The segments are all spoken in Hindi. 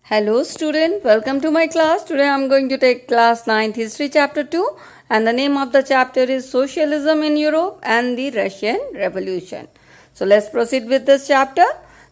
Hello student, welcome to my class. Today I am going to take class 9th history chapter 2 and the name of the chapter is Socialism in Europe and the Russian Revolution. So let's proceed with this chapter.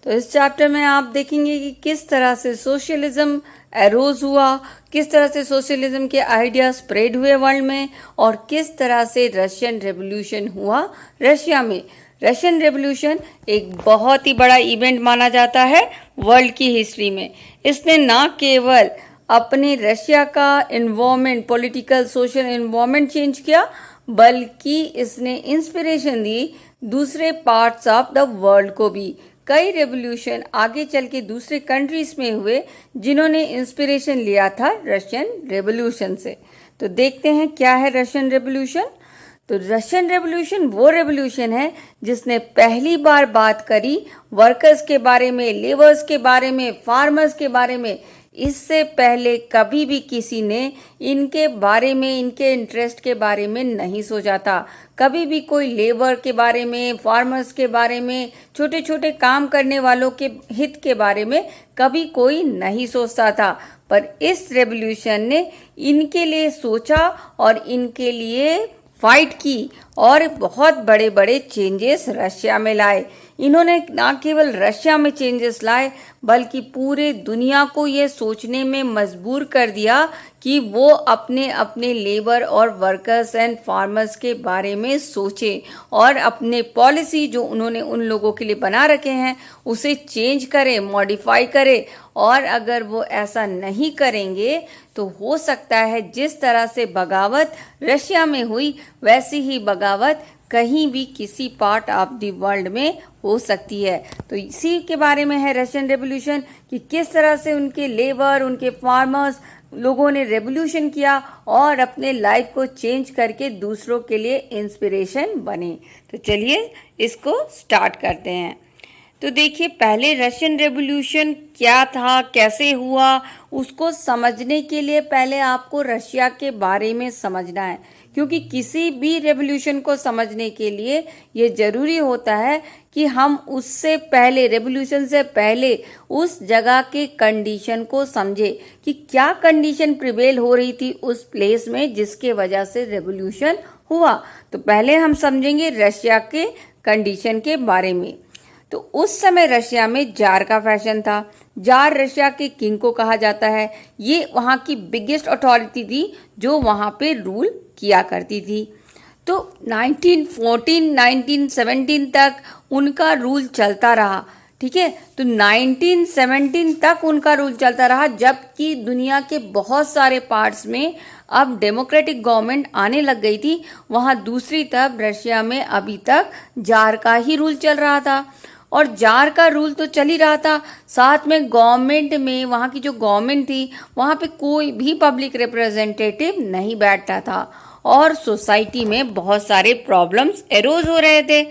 तो इस चैप्टर में आप देखेंगे कि किस तरह से सोशलिज्म एरोज हुआ, किस तरह से सोशलिज्म के आइडिया स्प्रेड हुए वर्ल्ड में और किस तरह से रशियन रेवोल्यूशन हुआ रशिया में। रशियन रेवोल्यूशन एक बहुत ही बड़ा इवेंट माना जाता है वर्ल्ड की हिस्ट्री में। इसने ना केवल अपने रशिया का environment, political social environment change किया, बल्कि इसने इंस्पिरेशन दी दूसरे पार्ट्स ऑफ द वर्ल्ड को भी। कई रेवोल्यूशन आगे चल के दूसरे कंट्रीज में हुए जिन्होंने इंस्पिरेशन लिया था रशियन रेवोल्यूशन से। तो देखते हैं क्या है रशियन रेवोल्यूशन। तो रशियन रेवोल्यूशन वो रेवोल्यूशन है जिसने पहली बार बात करी वर्कर्स के बारे में, लेबर्स के बारे में, फार्मर्स के बारे में। इससे पहले कभी भी किसी ने इनके बारे में, इनके इंटरेस्ट के बारे में नहीं सोचा था। कभी भी कोई लेबर के बारे में, फार्मर्स के बारे में, छोटे छोटे काम करने वालों के हित के बारे में कभी कोई नहीं सोचता था। पर इस रेवोल्यूशन ने इनके लिए सोचा और इनके लिए फाइट की और बहुत बड़े बड़े चेंजेस रशिया में लाए। इन्होंने ना केवल रशिया में चेंजेस लाए बल्कि पूरे दुनिया को ये सोचने में मजबूर कर दिया कि वो अपने अपने लेबर और वर्कर्स एंड फार्मर्स के बारे में सोचे और अपने पॉलिसी जो उन्होंने उन लोगों के लिए बना रखे हैं उसे चेंज करे, मॉडिफाई करे। और अगर वो ऐसा नहीं करेंगे तो हो सकता है जिस तरह से बगावत रशिया में हुई वैसी ही बगावत कहीं भी किसी पार्ट ऑफ द वर्ल्ड में हो सकती है। तो इसी के बारे में है रशियन रेवोल्यूशन कि किस तरह से उनके लेबर, उनके फार्मर्स लोगों ने रेवोल्यूशन किया और अपने लाइफ को चेंज करके दूसरों के लिए इंस्पिरेशन बने। तो चलिए इसको स्टार्ट करते हैं। तो देखिए पहले रशियन रेवोल्यूशन क्या था, कैसे हुआ, उसको समझने के लिए पहले आपको रशिया के बारे में समझना है, क्योंकि किसी भी रेवोल्यूशन को समझने के लिए ये जरूरी होता है कि हम उससे पहले, रेवोल्यूशन से पहले उस जगह के कंडीशन को समझे कि क्या कंडीशन प्रिवेल हो रही थी उस प्लेस में जिसके वजह से रेवोल्यूशन हुआ। तो पहले हम समझेंगे रशिया के कंडीशन के बारे में। तो उस समय रशिया में जार का फैशन था। जार रशिया के किंग को कहा जाता है। ये वहाँ की बिगेस्ट अथॉरिटी थी जो वहाँ पे रूल किया करती थी। तो 1914, 1917 तक उनका रूल चलता रहा। ठीक है, तो 1917 तक उनका रूल चलता रहा, जबकि दुनिया के बहुत सारे पार्ट्स में अब डेमोक्रेटिक गवर्नमेंट आने लग गई थी। वहाँ दूसरी तरफ रशिया में अभी तक जार का ही रूल चल रहा था। और जार का रूल तो चल ही रहा था, साथ में गवर्नमेंट में, वहाँ की जो गवर्नमेंट थी वहाँ पे कोई भी पब्लिक रिप्रेजेंटेटिव नहीं बैठता था और सोसाइटी में बहुत सारे प्रॉब्लम्स एरोज हो रहे थे।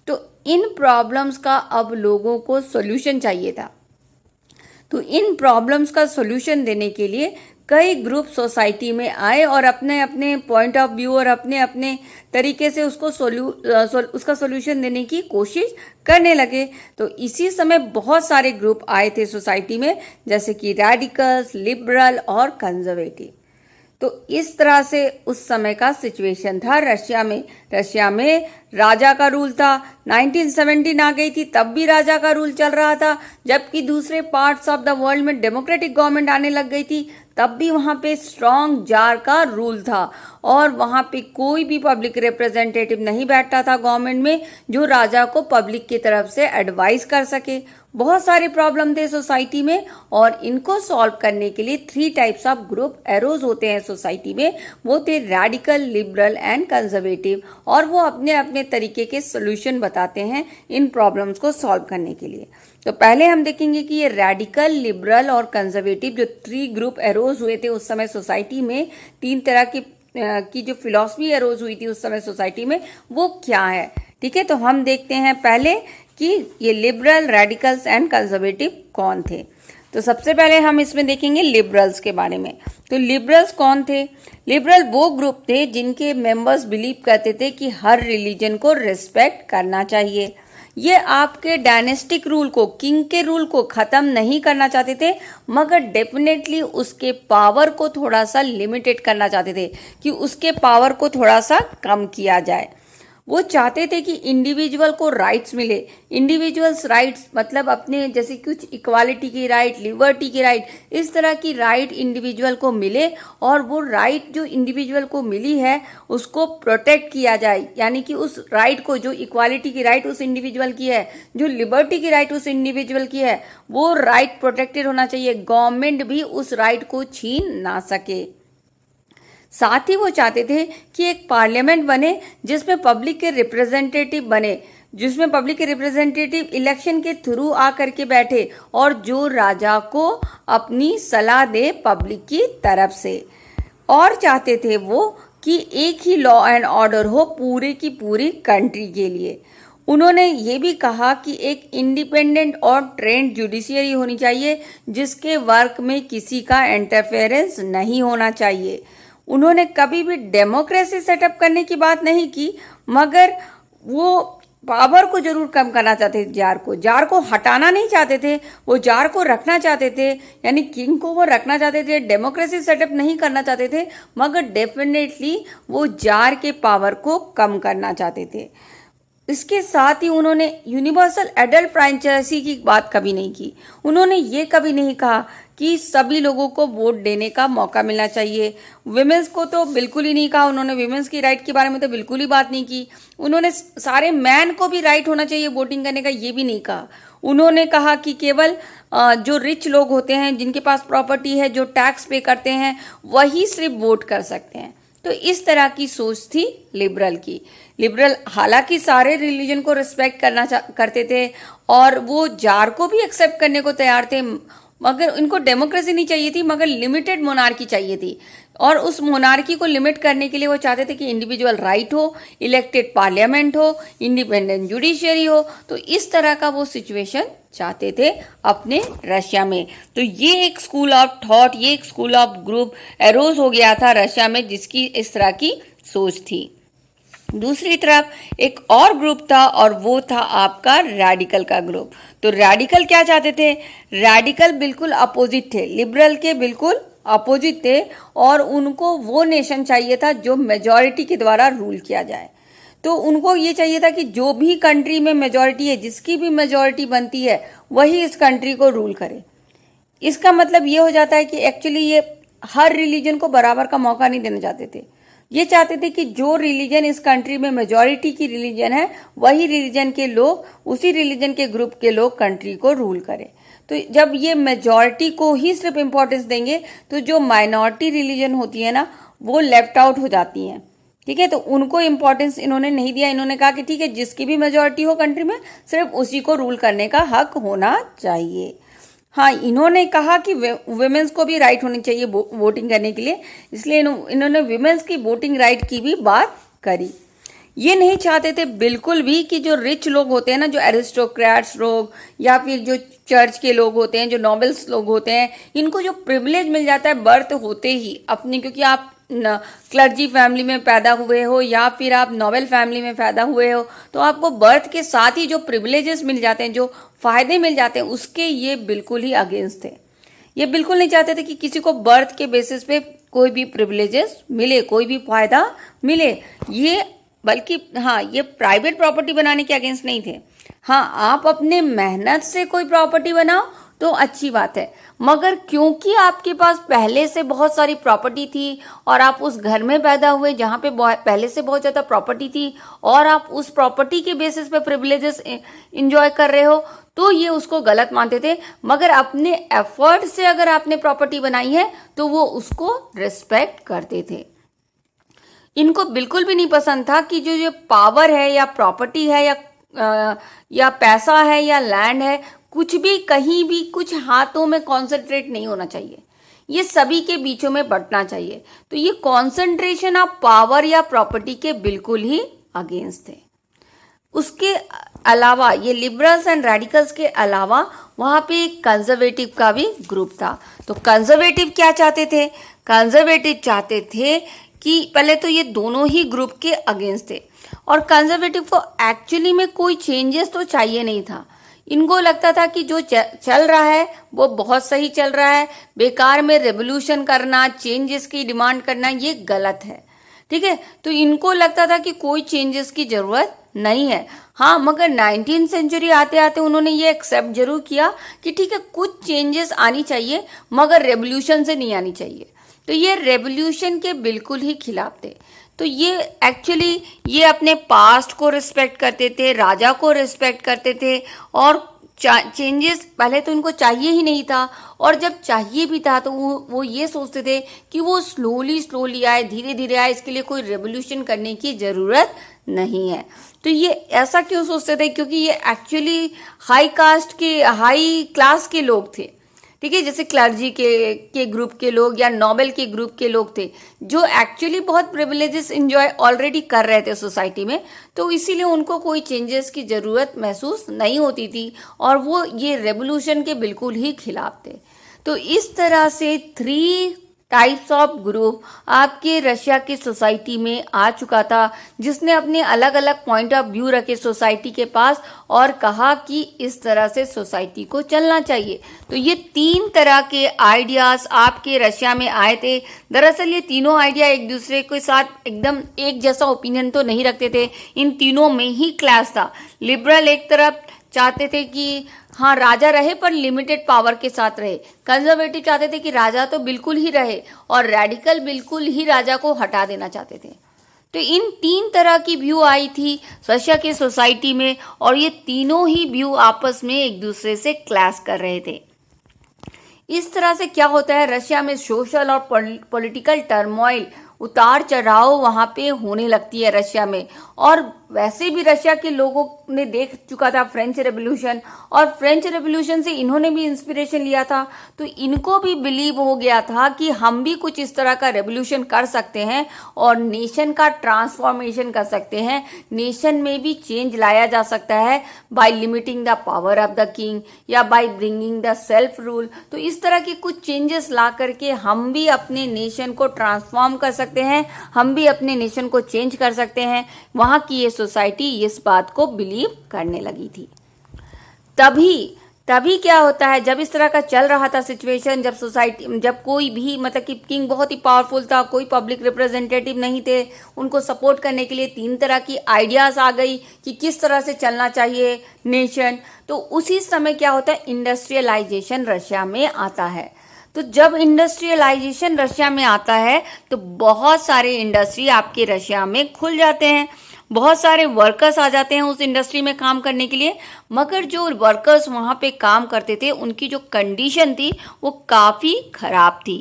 तो इन प्रॉब्लम्स का अब लोगों को सॉल्यूशन चाहिए था। तो इन प्रॉब्लम्स का सॉल्यूशन देने के लिए कई ग्रुप सोसाइटी में आए और अपने अपने पॉइंट ऑफ व्यू और अपने अपने तरीके से उसका सॉल्यूशन देने की कोशिश करने लगे। तो इसी समय बहुत सारे ग्रुप आए थे सोसाइटी में, जैसे कि रेडिकल्स, लिबरल और कंजर्वेटिव। तो इस तरह से उस समय का सिचुएशन था रशिया में। रशिया में राजा का रूल था। 1917 आ गई थी तब भी राजा का रूल चल रहा था, जबकि दूसरे पार्ट्स ऑफ द वर्ल्ड में डेमोक्रेटिक गवर्नमेंट आने लग गई थी तब भी वहाँ पे स्ट्रॉन्ग जार का रूल था और वहाँ पे कोई भी पब्लिक रिप्रेजेंटेटिव नहीं बैठता था गवर्नमेंट में जो राजा को पब्लिक की तरफ से एडवाइस कर सके। बहुत सारे प्रॉब्लम थे सोसाइटी में और इनको सॉल्व करने के लिए 3 टाइप्स ऑफ ग्रुप एरोज होते हैं सोसाइटी में। वो थे रेडिकल, लिबरल एंड कंजर्वेटिव, और वो अपने अपने तरीके के सोल्यूशन बताते हैं इन प्रॉब्लम्स को सॉल्व करने के लिए। तो पहले हम देखेंगे कि ये रेडिकल, लिबरल और कंजर्वेटिव जो 3 ग्रुप एरोज हुए थे उस समय सोसाइटी में, 3 तरह की जो फिलॉसफी एरोज हुई थी उस समय सोसाइटी में, वो क्या है। ठीक है, तो हम देखते हैं पहले कि ये लिबरल, रेडिकल्स एंड कंजर्वेटिव कौन थे। तो सबसे पहले हम इसमें देखेंगे लिबरल्स के बारे में। तो लिबरल्स कौन थे? लिबरल वो ग्रुप थे जिनके मेंबर्स बिलीव करते थे कि हर रिलीजन को रिस्पेक्ट करना चाहिए। ये आपके डायनेस्टिक रूल को, किंग के रूल को खत्म नहीं करना चाहते थे, मगर डेफिनेटली उसके पावर को थोड़ा सा लिमिटेड करना चाहते थे, कि उसके पावर को थोड़ा सा कम किया जाए। वो चाहते थे कि इंडिविजुअल को राइट्स मिले। इंडिविजुअल्स राइट्स मतलब अपने जैसे कुछ इक्वालिटी की राइट, लिबर्टी की राइट, इस तरह की राइट इंडिविजुअल को मिले, और वो राइट जो इंडिविजुअल को मिली है उसको प्रोटेक्ट किया जाए। यानी कि उस राइट को, जो इक्वालिटी की राइट उस इंडिविजुअल की है, जो लिबर्टी की राइट उस इंडिविजुअल की है, वो राइट प्रोटेक्टेड होना चाहिए। गवर्नमेंट भी उस राइट को छीन ना सके। साथ ही वो चाहते थे कि एक पार्लियामेंट बने जिसमें पब्लिक के रिप्रेजेंटेटिव बने, जिसमें पब्लिक के रिप्रेजेंटेटिव इलेक्शन के थ्रू आकर के बैठे, और जो राजा को अपनी सलाह दे पब्लिक की तरफ से। और चाहते थे वो कि एक ही लॉ एंड ऑर्डर हो पूरे की पूरी कंट्री के लिए। उन्होंने ये भी कहा कि एक इंडिपेंडेंट और ट्रेंड जुडिशियरी होनी चाहिए, जिसके वर्क में किसी का इंटरफेरेंस नहीं होना चाहिए। उन्होंने कभी भी डेमोक्रेसी सेटअप करने की बात नहीं की, मगर वो पावर को जरूर कम करना चाहते थे। जार को हटाना नहीं चाहते थे, वो जार को रखना चाहते थे, यानी किंग को वो रखना चाहते थे। डेमोक्रेसी सेटअप नहीं करना चाहते थे, मगर डेफिनेटली वो जार के पावर को कम करना चाहते थे। इसके साथ ही उन्होंने यूनिवर्सल एडल्ट फ्रेंचाइजी की बात कभी नहीं की। उन्होंने ये कभी नहीं कहा कि सभी लोगों को वोट देने का मौका मिलना चाहिए। विमेंस को तो बिल्कुल ही नहीं कहा उन्होंने, विमेंस की राइट के बारे में तो बिल्कुल ही बात नहीं की। उन्होंने सारे मैन को भी राइट होना चाहिए वोटिंग करने का, ये भी नहीं कहा। उन्होंने कहा कि केवल जो रिच लोग होते हैं, जिनके पास प्रॉपर्टी है, जो टैक्स पे करते हैं, वही सिर्फ वोट कर सकते हैं। तो इस तरह की सोच थी लिबरल की। लिबरल हालांकि सारे रिलीजन को रिस्पेक्ट करते थे, और वो जार को भी एक्सेप्ट करने को तैयार थे, मगर इनको डेमोक्रेसी नहीं चाहिए थी, मगर लिमिटेड मोनार्की चाहिए थी। और उस मोनार्की को लिमिट करने के लिए वो चाहते थे कि इंडिविजुअल राइट हो, इलेक्टेड पार्लियामेंट हो, इंडिपेंडेंट जुडिशियरी हो। तो इस तरह का वो सिचुएशन चाहते थे अपने रशिया में। तो ये एक स्कूल ऑफ थॉट, ये एक स्कूल ऑफ ग्रुप एरोज हो गया था रशिया में, जिसकी इस तरह की सोच थी। दूसरी तरफ एक और ग्रुप था, और वो था आपका रेडिकल का ग्रुप। तो रेडिकल क्या चाहते थे? रेडिकल बिल्कुल अपोजिट थे, लिबरल के बिल्कुल अपोजिट थे, और उनको वो नेशन चाहिए था जो मेजॉरिटी के द्वारा रूल किया जाए। तो उनको ये चाहिए था कि जो भी कंट्री में मेजॉरिटी है, जिसकी भी मेजॉरिटी बनती है, वही इस कंट्री को रूल करे। इसका मतलब ये हो जाता है कि एक्चुअली ये हर रिलीजन को बराबर का मौका नहीं देना चाहते थे। ये चाहते थे कि जो रिलीजन इस कंट्री में मेजॉरिटी की रिलीजन है, वही रिलीजन के लोग, उसी रिलीजन के ग्रुप के लोग कंट्री को रूल करें। तो जब ये मेजॉरिटी को ही सिर्फ इम्पोर्टेंस देंगे, तो जो माइनॉरिटी रिलीजन होती है ना, वो लेफ्ट आउट हो जाती हैं। ठीक है, तो उनको इम्पोर्टेंस इन्होंने नहीं दिया। इन्होंने कहा कि ठीक है, जिसकी भी मेजॉरिटी हो कंट्री में, सिर्फ उसी को रूल करने का हक होना चाहिए। हाँ, इन्होंने कहा कि वुमेन्स को भी राइट होनी चाहिए वोटिंग करने के लिए, इसलिए इन्होंने वुमेन्स की वोटिंग राइट की भी बात करी। ये नहीं चाहते थे बिल्कुल भी कि जो रिच लोग होते हैं ना, जो एरिस्टोक्रेट्स लोग, या फिर जो चर्च के लोग होते हैं, जो नोबल्स लोग होते हैं, इनको जो प्रिविलेज मिल जाता है बर्थ होते ही अपनी, क्योंकि आप क्लर्जी फैमिली में पैदा हुए हो या फिर आप नोबल फैमिली में पैदा हुए हो, तो आपको बर्थ के साथ ही जो प्रिविलेजेस मिल जाते हैं, जो फायदे मिल जाते हैं, उसके ये बिल्कुल ही अगेंस्ट थे। ये बिल्कुल नहीं चाहते थे कि किसी को बर्थ के बेसिस पे कोई भी प्रिविलेजेस मिले, कोई भी फायदा मिले। ये बल्कि हाँ, ये प्राइवेट प्रॉपर्टी बनाने के अगेंस्ट नहीं थे। हाँ, आप अपने मेहनत से कोई प्रॉपर्टी बनाओ तो अच्छी बात है, मगर क्योंकि आपके पास पहले से बहुत सारी प्रॉपर्टी थी, और आप उस घर में पैदा हुए जहाँ पे पहले से बहुत ज़्यादा प्रॉपर्टी थी, और आप उस प्रॉपर्टी के बेसिस पे प्रिविलेजेस इंजॉय कर रहे हो, तो ये उसको गलत मानते थे। मगर अपने एफर्ट से अगर आपने प्रॉपर्टी बनाई है तो वो उसको रिस्पेक्ट करते थे। इनको बिल्कुल भी नहीं पसंद था कि जो ये पावर है या प्रॉपर्टी है या पैसा है या लैंड है, कुछ भी कहीं भी कुछ हाथों में कॉन्सेंट्रेट नहीं होना चाहिए, ये सभी के बीचों में बंटना चाहिए। तो ये कॉन्सेंट्रेशन ऑफ पावर या प्रॉपर्टी के बिल्कुल ही अगेंस्ट थे। उसके अलावा ये लिबरल्स एंड रेडिकल्स के अलावा वहां पे एक कंजर्वेटिव का भी ग्रुप था। तो कंजर्वेटिव क्या चाहते थे? कंजर्वेटिव चाहते थे कि पहले तो ये दोनों ही ग्रुप के अगेंस्ट थे। और कंजर्वेटिव को एक्चुअली में कोई चेंजेस तो चाहिए नहीं था। इनको लगता था कि जो चल रहा है वो बहुत सही चल रहा है, बेकार में रेवोल्यूशन करना, चेंजेस की डिमांड करना ये गलत है। ठीक है, तो इनको लगता था कि कोई चेंजेस की जरूरत नहीं है। हाँ, मगर 19th सेंचुरी आते आते उन्होंने ये एक्सेप्ट जरूर किया कि ठीक है कुछ चेंजेस आनी चाहिए मगर रेवोल्यूशन से नहीं आनी चाहिए। तो ये रेवोल्यूशन के बिल्कुल ही खिलाफ थे। तो ये एक्चुअली ये अपने पास्ट को रिस्पेक्ट करते थे, राजा को रिस्पेक्ट करते थे, और चेंजेस पहले तो इनको चाहिए ही नहीं था, और जब चाहिए भी था तो वो ये सोचते थे कि वो स्लोली आए, धीरे धीरे आए, इसके लिए कोई रेवोल्यूशन करने की ज़रूरत नहीं है। तो ये ऐसा क्यों सोचते थे? क्योंकि ये एक्चुअली हाई क्लास के लोग थे। ठीक है, जैसे क्लर्जी के ग्रुप के लोग या नोबेल के ग्रुप के लोग थे जो एक्चुअली बहुत प्रिविलेजेस एंजॉय ऑलरेडी कर रहे थे सोसाइटी में, तो इसीलिए उनको कोई चेंजेस की ज़रूरत महसूस नहीं होती थी और वो ये रेवोल्यूशन के बिल्कुल ही खिलाफ थे। तो इस तरह से 3 टाइप्स ऑफ ग्रुप आपके रशिया की सोसाइटी में आ चुका था, जिसने अपने अलग अलग पॉइंट ऑफ व्यू रखे सोसाइटी के पास और कहा कि इस तरह से सोसाइटी को चलना चाहिए। तो ये 3 तरह के आइडियाज आपके रशिया में आए थे। दरअसल ये तीनों आइडिया एक दूसरे के साथ एकदम एक जैसा ओपिनियन तो नहीं रखते थे, इन तीनों में ही क्लैश था। लिबरल एक तरफ चाहते थे कि हाँ राजा रहे पर लिमिटेड पावर के साथ रहे, कंजर्वेटिव चाहते थे कि राजा तो बिल्कुल ही रहे, और रेडिकल बिल्कुल ही राजा को हटा देना चाहते थे। तो इन 3 तरह की व्यू आई थी रशिया की सोसाइटी में, और ये तीनों ही व्यू आपस में एक दूसरे से क्लैश कर रहे थे। इस तरह से क्या होता है, रशिया में सोशल और पॉलिटिकल टर्मोइल, उतार चढ़ाव वहां पे होने लगती है रशिया में। और वैसे भी रशिया के लोगों ने देख चुका था फ्रेंच रेवोल्यूशन, और फ्रेंच रेवोल्यूशन से इन्होंने भी इंस्पिरेशन लिया था। तो इनको भी बिलीव हो गया था कि हम भी कुछ इस तरह का रेवोल्यूशन कर सकते हैं और नेशन का ट्रांसफॉर्मेशन कर सकते हैं, नेशन में भी चेंज लाया जा सकता है by limiting the power of the king या by bringing the self rule. तो इस तरह की कुछ चेंजेस ला करके हम भी अपने नेशन को ट्रांसफॉर्म कर सकते हैं, हम भी अपने नेशन को चेंज कर सकते हैं। वहां की ये सोसाइटी इस बात को बिलीव करने लगी थी। तभी क्या होता है, जब इस तरह का चल रहा था सिचुएशन, जब सोसाइटी, जब कोई भी मतलब कि किंग बहुत ही पावरफुल था, कोई पब्लिक रिप्रेजेंटेटिव नहीं थे उनको सपोर्ट करने के लिए, 3 तरह की आइडियाज आ गई कि किस तरह से चलना चाहिए नेशन। तो उसी समय क्या होता है, इंडस्ट्रियलाइजेशन रशिया में आता है। तो जब इंडस्ट्रियलाइजेशन रशिया में आता है तो बहुत सारे इंडस्ट्री आपके रशिया में खुल जाते हैं, बहुत सारे वर्कर्स आ जाते हैं उस इंडस्ट्री में काम करने के लिए। मगर जो वर्कर्स वहाँ पे काम करते थे उनकी जो कंडीशन थी वो काफ़ी खराब थी।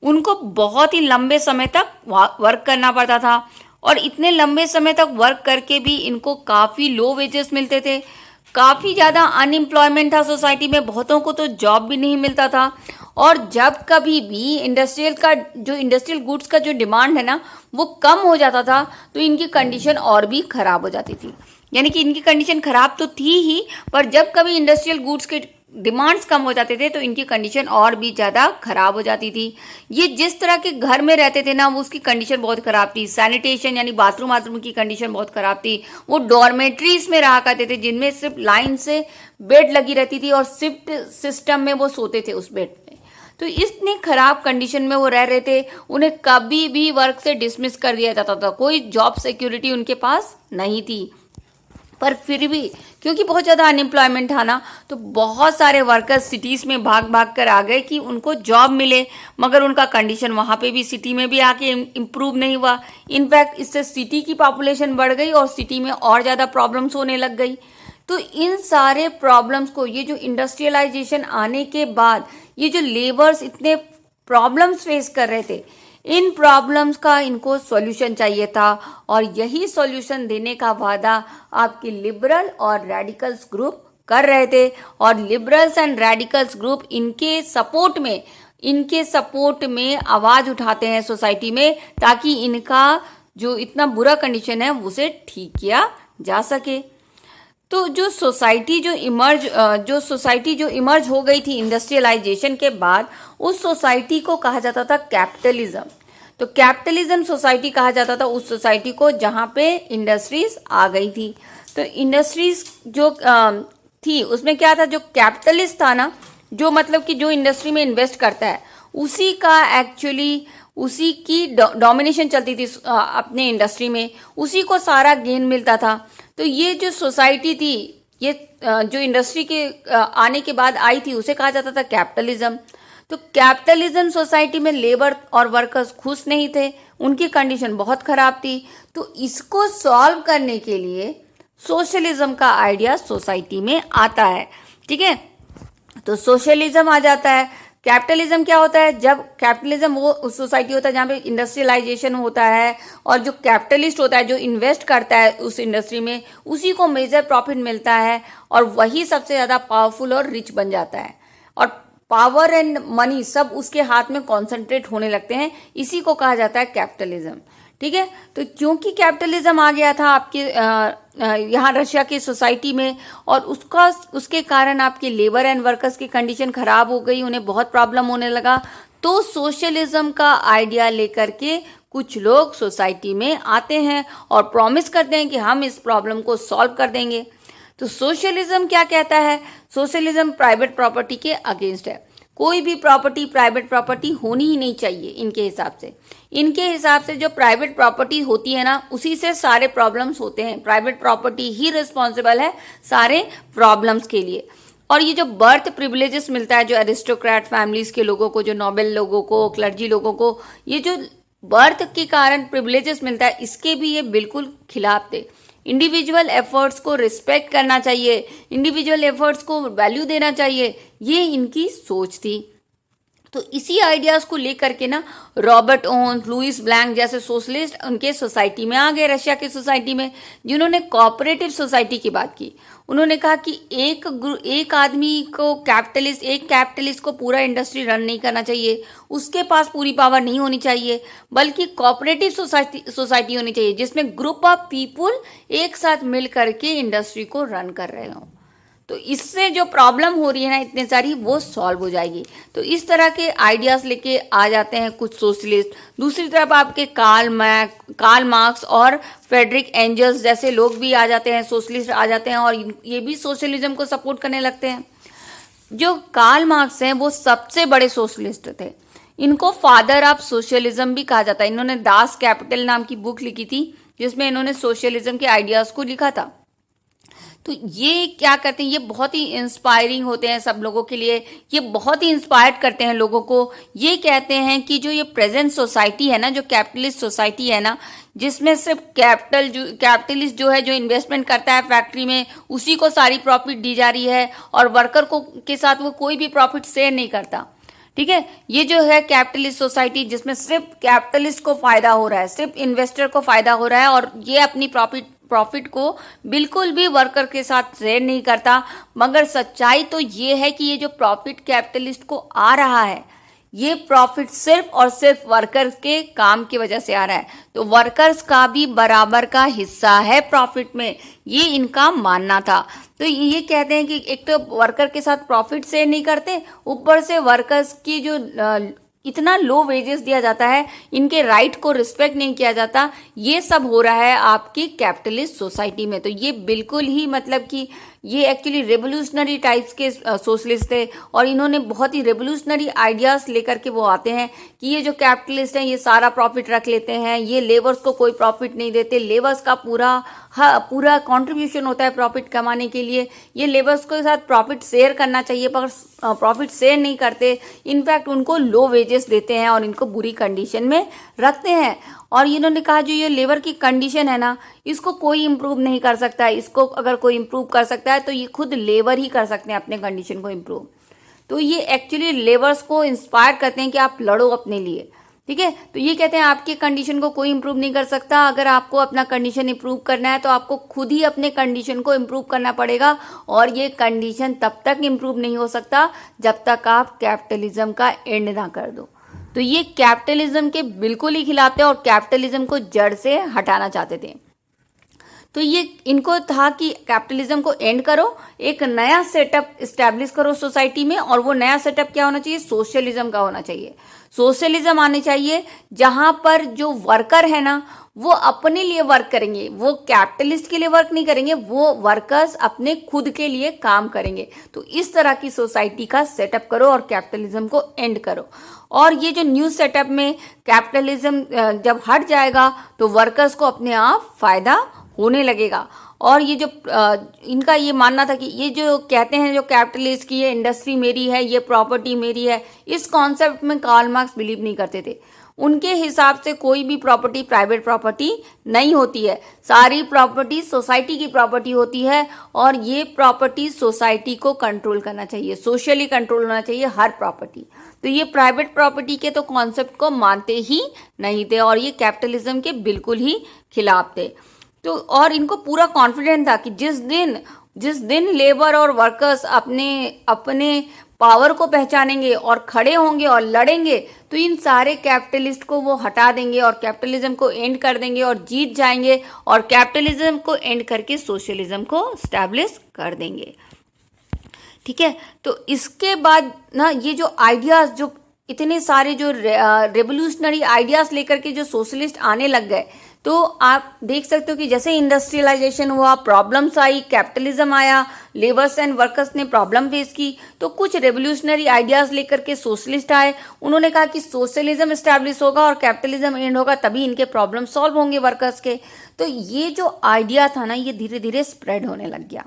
उनको बहुत ही लंबे समय तक वर्क करना पड़ता था, और इतने लंबे समय तक वर्क करके भी इनको काफ़ी लो वेजेस मिलते थे, काफ़ी ज़्यादा अनएम्प्लॉयमेंट था सोसाइटी में, बहुतों को तो जॉब भी नहीं मिलता था। और जब कभी भी इंडस्ट्रियल गुड्स का जो डिमांड है ना वो कम हो जाता था तो इनकी कंडीशन और भी खराब हो जाती थी। यानी कि इनकी कंडीशन खराब तो थी ही, पर जब कभी इंडस्ट्रियल गुड्स के डिमांड्स कम हो जाते थे तो इनकी कंडीशन और भी ज़्यादा खराब हो जाती थी। ये जिस तरह के घर में रहते थे ना वो उसकी कंडीशन बहुत खराब थी। सैनिटेशन यानी बाथरूम की कंडीशन बहुत खराब थी। वो डॉर्मेट्रीज में रहा करते थे जिनमें सिर्फ लाइन से बेड लगी रहती थी और शिफ्ट सिस्टम में वो सोते थे उस बेड में। तो इतनी खराब कंडीशन में वो रह रहे थे, उन्हें कभी भी वर्क से डिसमिस कर दिया जाता था, कोई जॉब सिक्योरिटी उनके पास नहीं थी। पर फिर भी क्योंकि बहुत ज़्यादा अनएम्प्लॉयमेंट था ना, तो बहुत सारे वर्कर्स सिटीज़ में भाग कर आ गए कि उनको जॉब मिले, मगर उनका कंडीशन वहाँ पे भी सिटी में भी आके इम्प्रूव नहीं हुआ। इनफैक्ट इससे सिटी की पॉपुलेशन बढ़ गई और सिटी में और ज़्यादा प्रॉब्लम्स होने लग गई। तो इन सारे प्रॉब्लम्स को, ये जो इंडस्ट्रियलाइजेशन आने के बाद ये जो लेबर्स इतने प्रॉब्लम्स फेस कर रहे थे, इन प्रॉब्लम्स का इनको सॉल्यूशन चाहिए था, और यही सॉल्यूशन देने का वादा आपके लिबरल और रेडिकल्स ग्रुप कर रहे थे। और लिबरल्स एंड रेडिकल्स ग्रुप इनके सपोर्ट में आवाज उठाते हैं सोसाइटी में, ताकि इनका जो इतना बुरा कंडीशन है उसे ठीक किया जा सके। तो जो सोसाइटी जो इमर्ज हो गई थी इंडस्ट्रियलाइजेशन के बाद, उस सोसाइटी को कहा जाता था कैपिटलिज्म। तो कैपिटलिज्म सोसाइटी कहा जाता था उस सोसाइटी को जहाँ पे इंडस्ट्रीज आ गई थी। तो इंडस्ट्रीज जो थी उसमें क्या था, जो कैपिटलिस्ट था ना, जो मतलब कि जो इंडस्ट्री में इन्वेस्ट करता है उसी का एक्चुअली उसी की डोमिनेशन चलती थी अपने इंडस्ट्री में, उसी को सारा गेन मिलता था। तो ये जो सोसाइटी थी, ये जो इंडस्ट्री के आने के बाद आई थी, उसे कहा जाता था कैपिटलिज्म। तो कैपिटलिज्म सोसाइटी में लेबर और वर्कर्स खुश नहीं थे, उनकी कंडीशन बहुत खराब थी। तो इसको सॉल्व करने के लिए सोशलिज्म का आइडिया सोसाइटी में आता है। ठीक है, तो सोशलिज्म आ जाता है। कैपिटलिज्म क्या होता है, जब कैपिटलिज्म वो सोसाइटी होता है जहाँ पे इंडस्ट्रियलाइजेशन होता है और जो कैपिटलिस्ट होता है जो इन्वेस्ट करता है उस इंडस्ट्री में, उसी को मेजर प्रॉफिट मिलता है और वही सबसे ज़्यादा पावरफुल और रिच बन जाता है और पावर एंड मनी सब उसके हाथ में कॉन्सेंट्रेट होने लगते हैं। इसी को कहा जाता है कैपिटलिज्म। ठीक है, तो क्योंकि कैपिटलिज्म आ गया था आपके यहाँ रशिया की सोसाइटी में और उसके कारण आपके लेबर एंड वर्कर्स की कंडीशन खराब हो गई, उन्हें बहुत प्रॉब्लम होने लगा। तो सोशलिज्म का आइडिया लेकर के कुछ लोग सोसाइटी में आते हैं और प्रॉमिस करते हैं कि हम इस प्रॉब्लम को सॉल्व कर देंगे। तो सोशलिज्म क्या कहता है, सोशलिज्म प्राइवेट प्रॉपर्टी के अगेंस्ट है। कोई भी प्रॉपर्टी प्राइवेट प्रॉपर्टी होनी ही नहीं चाहिए इनके हिसाब से। इनके हिसाब से जो प्राइवेट प्रॉपर्टी होती है ना, उसी से सारे प्रॉब्लम्स होते हैं। प्राइवेट प्रॉपर्टी ही रिस्पॉन्सिबल है सारे प्रॉब्लम्स के लिए। और ये जो बर्थ प्रिविलेजेस मिलता है जो एरिस्टोक्रेट फैमिलीज के लोगों को, जो नोबेल लोगों को, क्लर्जी लोगों को, ये जो बर्थ के कारण प्रिविलेजेस मिलता है, इसके भी ये बिल्कुल खिलाफ थे। इंडिविजुअल एफर्ट्स को रिस्पेक्ट करना चाहिए, इंडिविजुअल एफर्ट्स को वैल्यू देना चाहिए, ये इनकी सोच थी। तो इसी आइडियाज को लेकर के ना रॉबर्ट ओन्स, लुइस ब्लैंक जैसे सोशलिस्ट उनके सोसाइटी में आ गए, रशिया की सोसाइटी में, जिन्होंने कोऑपरेटिव सोसाइटी की बात की। उन्होंने कहा कि एक आदमी को एक कैपिटलिस्ट को पूरा इंडस्ट्री रन नहीं करना चाहिए, उसके पास पूरी पावर नहीं होनी चाहिए, बल्कि कोऑपरेटिव सोसाइटी होनी चाहिए जिसमें ग्रुप ऑफ पीपुल एक साथ मिल करके इंडस्ट्री को रन कर रहे हों। तो इससे जो प्रॉब्लम हो रही है ना इतने सारी, वो सॉल्व हो जाएगी। तो इस तरह के आइडियाज लेके आ जाते हैं कुछ सोशलिस्ट। दूसरी तरफ आपके कार्ल मार्क्स और फ्रेडरिक एंजल्स जैसे लोग भी आ जाते हैं, सोशलिस्ट आ जाते हैं और ये भी सोशलिज्म को सपोर्ट करने लगते हैं। जो कार्ल मार्क्स हैं वो सबसे बड़े सोशलिस्ट थे, इनको फादर ऑफ सोशलिज्म भी कहा जाता है। इन्होंने दास कैपिटल नाम की बुक लिखी थी जिसमें इन्होंने सोशलिज्म के आइडियाज को लिखा था। तो ये क्या करते हैं, ये बहुत ही इंस्पायरिंग होते हैं सब लोगों के लिए, ये बहुत ही इंस्पायर्ड करते हैं लोगों को। ये कहते हैं कि जो ये प्रेजेंट सोसाइटी है ना, जो कैपिटलिस्ट सोसाइटी है ना, जिसमें सिर्फ कैपिटलिस्ट जो है जो इन्वेस्टमेंट करता है फैक्ट्री में, उसी को सारी प्रॉफिट दी जा रही है और वर्कर को के साथ वो कोई भी प्रॉफिट शेयर नहीं करता। ठीक है, ये जो है कैपिटलिस्ट सोसाइटी जिसमें सिर्फ कैपिटलिस्ट को फायदा हो रहा है, सिर्फ इन्वेस्टर को फायदा हो रहा है और ये अपनी प्रॉफिट को बिल्कुल भी वर्कर के साथ शेयर नहीं करता। मगर सच्चाई तो ये है कि ये जो प्रॉफिट कैपिटलिस्ट को आ रहा है, ये प्रॉफिट सिर्फ और सिर्फ वर्कर्स के काम की वजह से आ रहा है। तो वर्कर्स का भी बराबर का हिस्सा है प्रॉफिट में, ये इनका मानना था। तो ये कहते हैं कि एक तो वर्कर के साथ प्रॉफिट शेयर नहीं करते, ऊपर से वर्कर्स की जो इतना लो वेजेस दिया जाता है, इनके राइट को रिस्पेक्ट नहीं किया जाता, ये सब हो रहा है आपकी कैपिटलिस्ट सोसाइटी में। तो ये बिल्कुल ही मतलब कि ये एक्चुअली रेवोल्यूशनरी टाइप्स के सोशलिस्ट थे और इन्होंने बहुत ही रेवोल्यूशनरी आइडियाज लेकर के वो आते हैं कि ये जो कैपिटलिस्ट हैं ये सारा प्रॉफिट रख लेते हैं, ये लेबर्स को कोई प्रॉफिट नहीं देते, लेबर्स का पूरा कंट्रीब्यूशन होता है प्रॉफिट कमाने के लिए, ये लेबर्स के साथ प्रॉफिट शेयर करना चाहिए पर प्रॉफिट शेयर नहीं करते, इनफैक्ट उनको लो वेजेस देते हैं और इनको बुरी कंडीशन में रखते हैं। और इन्होंने कहा जो ये लेबर की कंडीशन है ना, इसको कोई इम्प्रूव नहीं कर सकता है, इसको अगर कोई इम्प्रूव कर सकता है तो ये खुद लेबर ही कर सकते हैं अपने कंडीशन को इम्प्रूव। तो ये एक्चुअली लेबर्स को इंस्पायर करते हैं कि आप लड़ो अपने लिए। ठीक है, तो ये कहते हैं आपकी कंडीशन को कोई इम्प्रूव नहीं कर सकता, अगर आपको अपना कंडीशन इम्प्रूव करना है तो आपको खुद ही अपने कंडीशन को इम्प्रूव करना पड़ेगा और ये कंडीशन तब तक इम्प्रूव नहीं हो सकता जब तक आप कैपिटलिज्म का एंड ना कर दो। तो ये कैपिटलिज्म के बिल्कुल ही खिलाफ थे और कैपिटलिज्म को जड़ से हटाना चाहते थे। तो ये इनको था कि कैपिटलिज्म को एंड करो, एक नया सेटअप इस्टेब्लिश करो सोसाइटी में, और वो नया सेटअप क्या होना चाहिए, सोशलिज्म का होना चाहिए। सोशलिज्म आने चाहिए जहां पर जो वर्कर है ना वो अपने लिए वर्क करेंगे, वो कैपिटलिस्ट के लिए वर्क नहीं करेंगे, वो वर्कर्स अपने खुद के लिए काम करेंगे। तो इस तरह की सोसाइटी का सेटअप करो और कैपिटलिज्म को एंड करो। और ये जो न्यू सेटअप में कैपिटलिज्म जब हट जाएगा तो वर्कर्स को अपने आप फायदा होने लगेगा। और ये जो इनका ये मानना था कि ये जो कहते हैं जो कैपिटलिस्ट की ये इंडस्ट्री मेरी है, ये प्रॉपर्टी मेरी है, इस कॉन्सेप्ट में कार्ल मार्क्स बिलीव नहीं करते थे। उनके हिसाब से कोई भी प्रॉपर्टी प्राइवेट प्रॉपर्टी नहीं होती है, सारी प्रॉपर्टी सोसाइटी की प्रॉपर्टी होती है, और ये प्रॉपर्टी सोसाइटी को कंट्रोल करना चाहिए, सोशली कंट्रोल होना चाहिए हर प्रॉपर्टी। तो ये प्राइवेट प्रॉपर्टी के तो कॉन्सेप्ट को मानते ही नहीं थे और ये कैपिटलिज्म के बिल्कुल ही खिलाफ थे। तो और इनको पूरा कॉन्फिडेंट था कि जिस दिन लेबर और वर्कर्स अपने पावर को पहचानेंगे और खड़े होंगे और लड़ेंगे तो इन सारे कैपिटलिस्ट को वो हटा देंगे और कैपिटलिज्म को एंड कर देंगे और जीत जाएंगे, और कैपिटलिज्म को एंड करके सोशलिज्म को स्टैब्लिश कर देंगे। ठीक है, तो इसके बाद ना ये जो आइडियाज, जो इतने सारे जो रेवोल्यूशनरी आइडियाज लेकर के जो सोशलिस्ट आने लग गए, तो आप देख सकते हो कि जैसे इंडस्ट्रियलाइजेशन हुआ, प्रॉब्लम्स आई, कैपिटलिज्म आया, लेबर्स एंड वर्कर्स ने प्रॉब्लम फेस की, तो कुछ रेवोल्यूशनरी आइडियाज लेकर के सोशलिस्ट आए। उन्होंने कहा कि सोशलिज्म एस्टैब्लिश होगा और कैपिटलिज्म एंड होगा, तभी इनके प्रॉब्लम सॉल्व होंगे वर्कर्स के। तो ये जो आइडिया था ना ये धीरे धीरे स्प्रेड होने लग गया।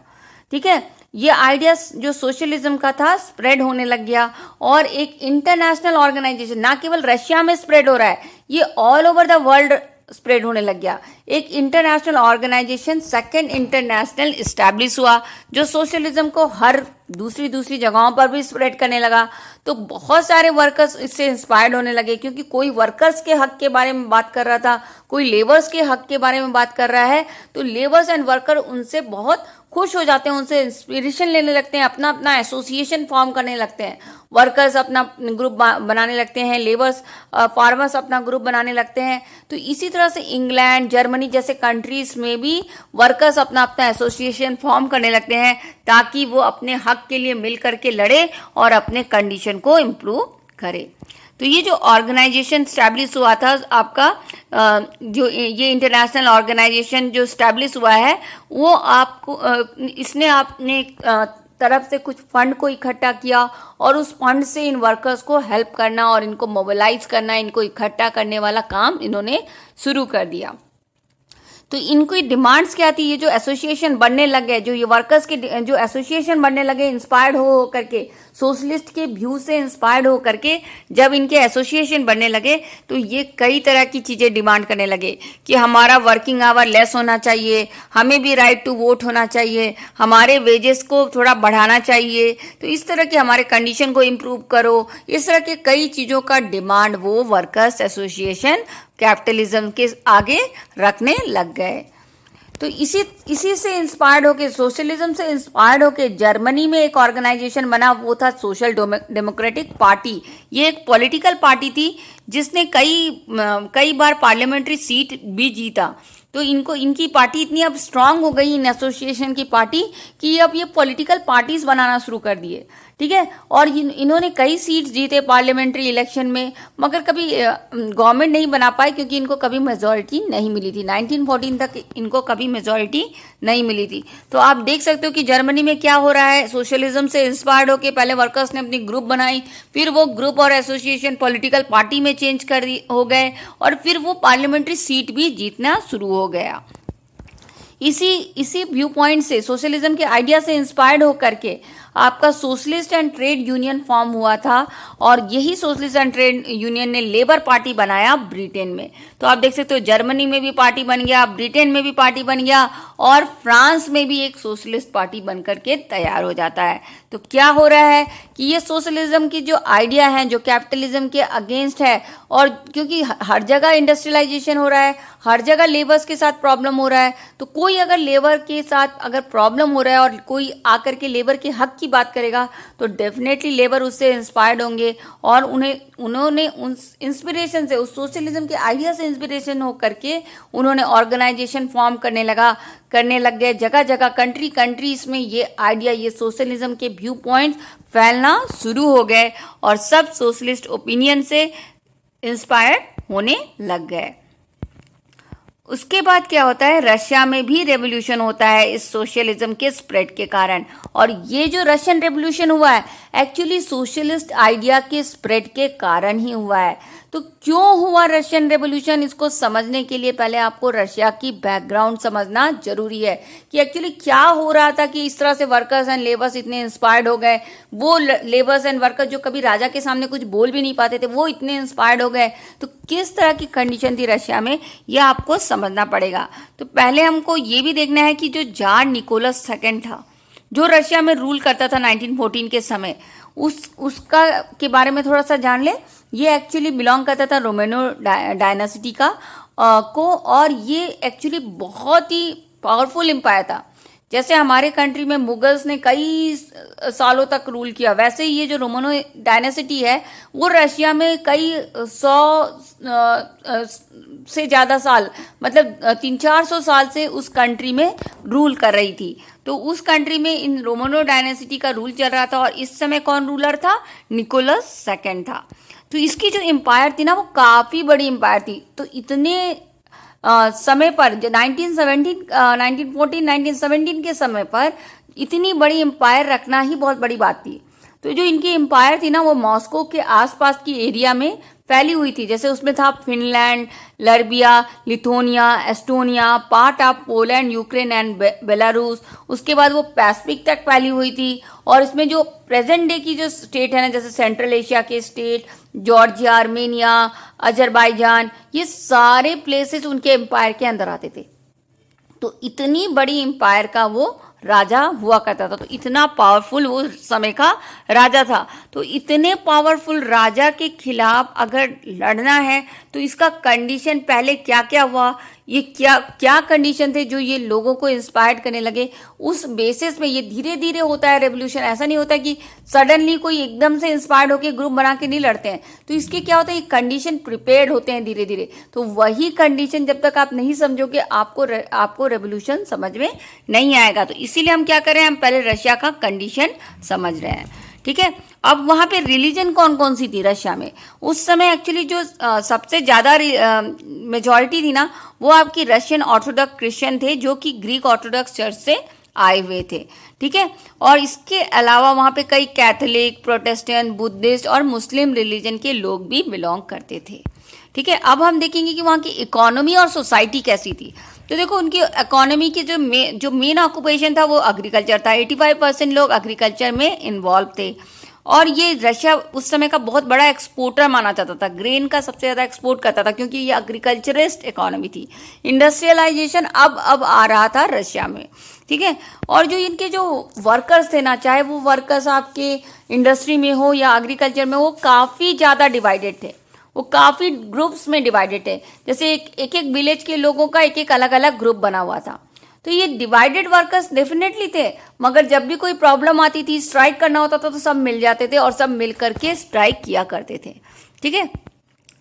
ठीक है, ये आइडिया जो सोशलिज्म का था स्प्रेड होने लग गया, और एक इंटरनेशनल ऑर्गेनाइजेशन, ना केवल रशिया में स्प्रेड हो रहा है, ये all over the world spread होने लग गया। एक international organisation second international establish हुआ जो सोशलिज्म को हर दूसरी जगहों पर भी स्प्रेड करने लगा। तो बहुत सारे वर्कर्स इससे इंस्पायर्ड होने लगे, क्योंकि कोई वर्कर्स के हक के बारे में बात कर रहा था, कोई लेबर्स के हक के बारे में बात कर रहा है, तो लेबर्स एंड वर्कर उनसे बहुत खुश हो जाते हैं, उनसे इंस्पिरेशन लेने लगते हैं, अपना अपना एसोसिएशन फॉर्म करने लगते हैं। वर्कर्स अपना ग्रुप बनाने लगते हैं, लेबर्स फार्मर्स अपना ग्रुप बनाने लगते हैं। तो इसी तरह से इंग्लैंड, जर्मनी जैसे कंट्रीज में भी वर्कर्स अपना अपना एसोसिएशन फॉर्म करने लगते हैं, ताकि वो अपने हक के लिए मिल करके लड़े और अपने कंडीशन को इम्प्रूव करे। तो ये जो ऑर्गेनाइजेशन स्टैब्लिश हुआ था आपका, जो ये इंटरनेशनल ऑर्गेनाइजेशन जो स्टैब्लिश हुआ है, वो आपको इसने अपने तरफ से कुछ फंड को इकट्ठा किया, और उस फंड से इन वर्कर्स को हेल्प करना और इनको मोबिलाइज करना, इनको इकट्ठा करने वाला काम इन्होंने शुरू कर दिया। तो इनकी डिमांड्स क्या थी, ये जो एसोसिएशन बनने लग गए, जो ये वर्कर्स के जो एसोसिएशन बनने लगे इंस्पायर्ड हो करके, सोशलिस्ट के व्यू से इंस्पायर्ड हो करके जब इनके एसोसिएशन बनने लगे, तो ये कई तरह की चीजें डिमांड करने लगे कि हमारा वर्किंग आवर लेस होना चाहिए, हमें भी राइट टू वोट होना चाहिए, हमारे वेजेस को थोड़ा बढ़ाना चाहिए, तो इस तरह के हमारे कंडीशन को इम्प्रूव करो, इस तरह के कई चीजों का डिमांड वो वर्कर्स एसोसिएशन कैपिटलिज्म के आगे रखने लग गए। तो इसी से इंस्पायर्ड होके, सोशलिज्म से इंस्पायर्ड होके जर्मनी में एक ऑर्गेनाइजेशन बना, वो था सोशल डेमोक्रेटिक पार्टी। ये एक पॉलिटिकल पार्टी थी जिसने कई बार पार्लियामेंट्री सीट भी जीता। तो इनकी पार्टी इतनी अब स्ट्रांग हो गई, इन एसोसिएशन की पार्टी, कि अब ये पॉलिटिकल पार्टीज बनाना शुरू कर दिए। ठीक है, और इन्होंने कई सीट्स जीते पार्लियामेंट्री इलेक्शन में, मगर कभी गवर्नमेंट नहीं बना पाए क्योंकि इनको कभी मेजॉरिटी नहीं मिली थी। 1914 तक इनको कभी मेजॉरिटी नहीं मिली थी। तो आप देख सकते हो कि जर्मनी में क्या हो रहा है, सोशलिज्म से इंस्पायर्ड होकर पहले वर्कर्स ने अपनी ग्रुप बनाई, फिर वो ग्रुप और एसोसिएशन पॉलिटिकल पार्टी में चेंज हो गए, और फिर वो पार्लियामेंट्री सीट भी जीतना शुरू हो गया। इसी व्यू पॉइंट से, सोशलिज्म के आइडिया से इंस्पायर्ड होकर के आपका socialist and trade union form हुआ था, और यही सोशलिस्ट एंड ट्रेड यूनियन ने लेबर पार्टी बनाया ब्रिटेन में। तो आप देख सकते हो जर्मनी में भी पार्टी बन गया, ब्रिटेन में भी पार्टी बन गया, और फ्रांस में भी एक सोशलिस्ट पार्टी बनकर के तैयार हो जाता है। तो क्या हो रहा है कि ये सोशलिज्म की जो आइडिया है, जो कैपिटलिज्म के अगेंस्ट है, और क्योंकि हर जगह इंडस्ट्रियलाइजेशन हो रहा है, हर जगह लेबर्स के साथ प्रॉब्लम हो रहा है, तो कोई अगर लेबर के साथ अगर प्रॉब्लम हो रहा है और कोई आकर के लेबर के हक की की बात करेगा तो डेफिनेटली लेबर उससे इंस्पायर्ड होंगे और उन्होंने उस इंस्पिरेशन से, उस सोशलिज्म के आइडिया से इंस्पिरेशन हो करके उन्होंने ऑर्गेनाइजेशन फॉर्म करने लग गए। जगह जगह कंट्रीज में ये आइडिया, ये सोशलिज्म के व्यू पॉइंट्स फैलना शुरू हो गए और सब सोशलिस्ट ओपिनियन से इंस्पायर्ड होने लग गए। उसके बाद क्या होता है, रशिया में भी रेवोल्यूशन होता है इस सोशलिज्म के स्प्रेड के कारण। और ये जो रशियन रेवोल्यूशन हुआ है एक्चुअली सोशलिस्ट आइडिया के स्प्रेड के कारण ही हुआ है। तो क्यों हुआ रशियन रेवोल्यूशन, इसको समझने के लिए पहले आपको रशिया की बैकग्राउंड समझना जरूरी है कि एक्चुअली क्या हो रहा था कि इस तरह से वर्कर्स एंड लेबर्स इतने इंस्पायर्ड हो गए। वो लेबर्स एंड वर्कर्स जो कभी राजा के सामने कुछ बोल भी नहीं पाते थे, वो इतने इंस्पायर्ड हो गए। तो किस तरह की कंडीशन थी रशिया में, यह आपको समझना पड़ेगा। तो पहले हमको ये भी देखना है कि जो जार निकोलस सेकंड था, जो रशिया में रूल करता था 1914 के समय, उसका के बारे में थोड़ा सा जान ले। ये एक्चुअली बिलोंग करता था रोमेनो डायनासिटी को और ये एक्चुअली बहुत ही पावरफुल एम्पायर था। जैसे हमारे कंट्री में मुगल्स ने कई सालों तक रूल किया, वैसे ही ये जो रोमनो डायनेसिटी है वो रशिया में कई 100 से ज़्यादा साल, मतलब 300-400 साल से उस कंट्री में रूल कर रही थी। तो उस कंट्री में इन रोमनो डायनेसिटी का रूल चल रहा था और इस समय कौन रूलर था, निकोलस सेकंड था। तो इसकी जो एम्पायर थी ना वो काफ़ी बड़ी एम्पायर थी। तो इतने समय पर 1917 के समय पर इतनी बड़ी एम्पायर रखना ही बहुत बड़ी बात थी। तो जो इनकी एम्पायर थी ना वो मॉस्को के आसपास की एरिया में फैली हुई थी। जैसे उसमें था Finland, Latvia, Lithuania, Estonia, part of Poland, Ukraine and Belarus. उसके बाद वो पैसिफिक तक फैली हुई थी और इसमें जो प्रेजेंट डे की जो स्टेट है ना, जैसे सेंट्रल एशिया के स्टेट, जॉर्जिया, आर्मेनिया, अजरबैजान, ये सारे प्लेसेस उनके एम्पायर के अंदर आते थे। तो इतनी बड़ी एम्पायर का वो राजा हुआ करता था। तो इतना पावरफुल वो समय का राजा था। तो इतने पावरफुल राजा के खिलाफ अगर लड़ना है तो इसका कंडीशन पहले क्या क्या हुआ, ये क्या क्या कंडीशन थे जो ये लोगों को इंस्पायर्ड करने लगे, उस बेसिस में ये धीरे धीरे होता है रेवोल्यूशन। ऐसा नहीं होता कि सडनली कोई एकदम से इंस्पायर्ड होकर ग्रुप बना के नहीं लड़ते हैं। तो इसके क्या होता है, कंडीशन प्रिपेयर्ड होते हैं धीरे धीरे। तो वही कंडीशन जब तक आप नहीं समझोगे आपको रेवोल्यूशन समझ में नहीं आएगा। तो इसीलिए हम क्या कर रहे हैं, हम पहले रशिया का कंडीशन समझ रहे हैं। ठीक है, अब वहां पे रिलीजन कौन कौन सी थी रशिया में उस समय। एक्चुअली जो सबसे ज्यादा मेजॉरिटी थी ना वो आपकी रशियन ऑर्थोडॉक्स क्रिश्चियन थे, जो कि ग्रीक ऑर्थोडॉक्स चर्च से आए हुए थे। ठीक है, और इसके अलावा वहां पे कई कैथोलिक, प्रोटेस्टेंट, बुद्धिस्ट और मुस्लिम रिलीजन के लोग भी बिलोंग करते थे। ठीक है, अब हम देखेंगे कि वहाँ की इकोनॉमी और सोसाइटी कैसी थी। तो देखो उनकी इकोनॉमी की जो मेन ऑक्यूपेशन था वो एग्रीकल्चर था। 85% लोग एग्रीकल्चर में इन्वॉल्व थे और ये रशिया उस समय का बहुत बड़ा एक्सपोर्टर माना जाता था, ग्रेन का सबसे ज़्यादा एक्सपोर्ट करता था क्योंकि ये एग्रीकल्चरिस्ट इकोनॉमी थी। इंडस्ट्रियलाइजेशन अब आ रहा था रशिया में। ठीक है, और जो इनके जो वर्कर्स थे ना, चाहे वो वर्कर्स आपके इंडस्ट्री में हो या एग्रीकल्चर में हो, काफ़ी ज़्यादा डिवाइडेड थे। वो काफ़ी ग्रुप्स में डिवाइडेड है। जैसे एक एक विलेज के लोगों का एक एक अलग अलग ग्रुप बना हुआ था। तो ये डिवाइडेड वर्कर्स डेफिनेटली थे, मगर जब भी कोई प्रॉब्लम आती थी, स्ट्राइक करना होता था तो सब मिल जाते थे और सब मिल करके स्ट्राइक किया करते थे। ठीक है,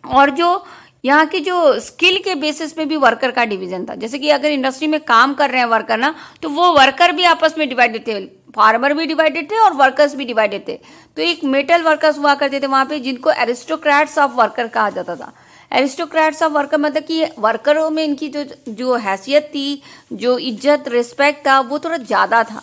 और जो यहाँ की जो स्किल के बेसिस पे भी वर्कर का डिवीजन था। जैसे कि अगर इंडस्ट्री में काम कर रहे हैं वर्कर ना, तो वो वर्कर भी आपस में डिवाइडेड थे, फार्मर भी डिवाइडेड थे और वर्कर्स भी डिवाइडेड थे। तो एक मेटल वर्कर्स हुआ करते थे वहाँ पे, जिनको एरिस्टोक्रेट्स ऑफ वर्कर कहा जाता था। एरिस्टोक्रेट्स ऑफ वर्कर मतलब कि वर्करों में इनकी जो हैसियत थी, जो इज्जत, रिस्पेक्ट था, वो थोड़ा ज़्यादा था।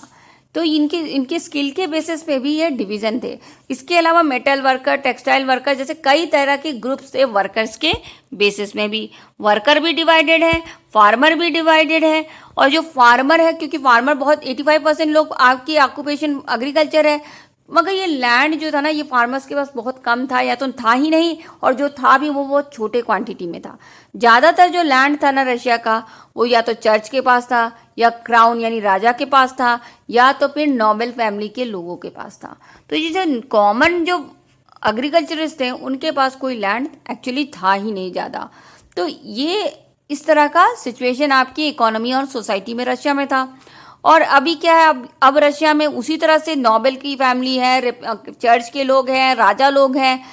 तो इनके स्किल के बेसिस पे भी ये डिवीजन थे। इसके अलावा मेटल वर्कर, टेक्सटाइल वर्कर, जैसे कई तरह के ग्रुप्स थे वर्कर्स के बेसिस में भी। वर्कर भी डिवाइडेड है, फार्मर भी डिवाइडेड है। और जो फार्मर है, क्योंकि फार्मर बहुत 85% लोग आपकी ऑक्यूपेशन एग्रीकल्चर है, मगर ये लैंड जो था ना ये फार्मर्स के पास बहुत कम था, या तो था ही नहीं, और जो था भी वो बहुत छोटे क्वांटिटी में था। ज़्यादातर जो लैंड था ना रशिया का, वो या तो चर्च के पास था, या क्राउन यानी राजा के पास था, या तो फिर नोबल फैमिली के लोगों के पास था। तो ये जो कॉमन जो एग्रीकल्चरिस्ट थे उनके पास कोई लैंड एक्चुअली था ही नहीं ज़्यादा। तो ये इस तरह का सिचुएशन आपकी इकोनॉमी और सोसाइटी में रशिया में था। और अभी क्या है, अब रशिया में उसी तरह से नोबेल की फैमिली है, चर्च के लोग हैं, राजा लोग हैं।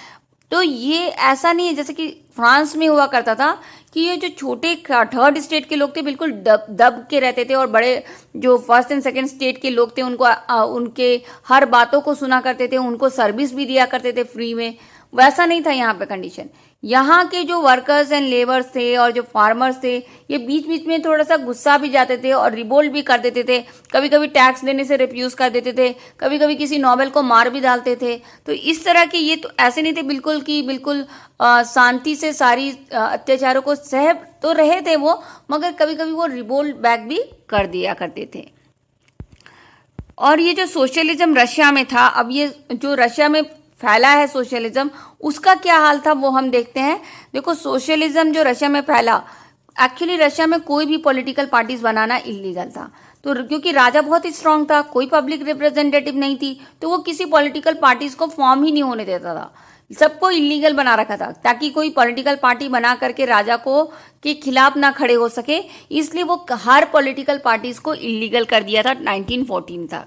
तो ये ऐसा नहीं है जैसे कि फ्रांस में हुआ करता था कि ये जो छोटे थर्ड स्टेट के लोग थे बिल्कुल दब के रहते थे, और बड़े जो फर्स्ट एंड सेकंड स्टेट के लोग थे उनको उनके हर बातों को सुना करते थे, उनको सर्विस भी दिया करते थे फ्री में। वैसा नहीं था यहाँ पे कंडीशन। यहाँ के जो वर्कर्स एंड लेबर्स थे और जो फार्मर्स थे, ये बीच बीच में थोड़ा सा गुस्सा भी जाते थे और रिवोल्ट भी कर देते थे। कभी कभी टैक्स देने से रिफ्यूज कर देते थे, कभी कभी किसी नोबेल को मार भी डालते थे। तो इस तरह के ये तो ऐसे नहीं थे बिल्कुल कि बिल्कुल शांति से सारी अत्याचारों को सह तो रहे थे वो, मगर कभी कभी वो रिवोल्ट बैक भी कर दिया करते थे। और ये जो सोशलिज्म रशिया में था, अब ये जो रशिया में फैला है सोशलिज्म, उसका क्या हाल था वो हम देखते हैं। देखो, सोशलिज्म जो रशिया में फैला, एक्चुअली रशिया में कोई भी पॉलिटिकल पार्टीज बनाना इलीगल था। तो क्योंकि राजा बहुत ही स्ट्रांग था, कोई पब्लिक रिप्रेजेंटेटिव नहीं थी, तो वो किसी पॉलिटिकल पार्टीज को फॉर्म ही नहीं होने देता था, सबको इलीगल बना रखा था ताकि कोई पॉलिटिकल पार्टी बना करके राजा को के खिलाफ ना खड़े हो सके। इसलिए वो हर पॉलिटिकल पार्टीज को इलीगल कर दिया था 1914 तक,